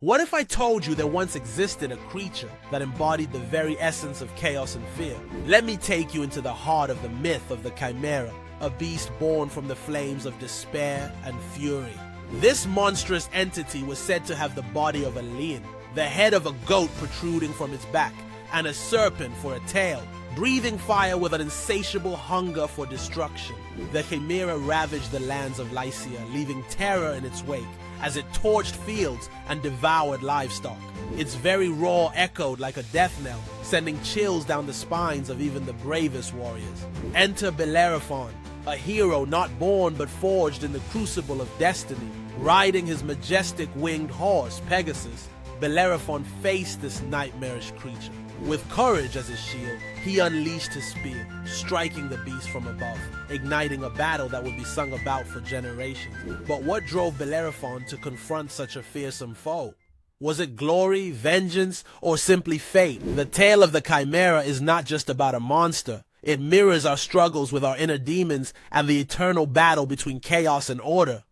What if I told you there once existed a creature that embodied the very essence of chaos and fear? Let me take you into the heart of the myth of the Chimera, a beast born from the flames of despair and fury. This monstrous entity was said to have the body of a lion, the head of a goat protruding from its back, and a serpent for a tail, breathing fire with an insatiable hunger for destruction. The Chimera ravaged the lands of Lycia, leaving terror in its wake as it torched fields and devoured livestock. Its very roar echoed like a death knell, sending chills down the spines of even the bravest warriors. Enter Bellerophon, a hero not born but forged in the crucible of destiny. Riding his majestic winged horse, Pegasus, Bellerophon faced this nightmarish creature. With courage as his shield, he unleashed his spear, striking the beast from above, igniting a battle that would be sung about for generations. But what drove Bellerophon to confront such a fearsome foe? Was it glory, vengeance, or simply fate? The tale of the Chimera is not just about a monster. It mirrors our struggles with our inner demons and the eternal battle between chaos and order.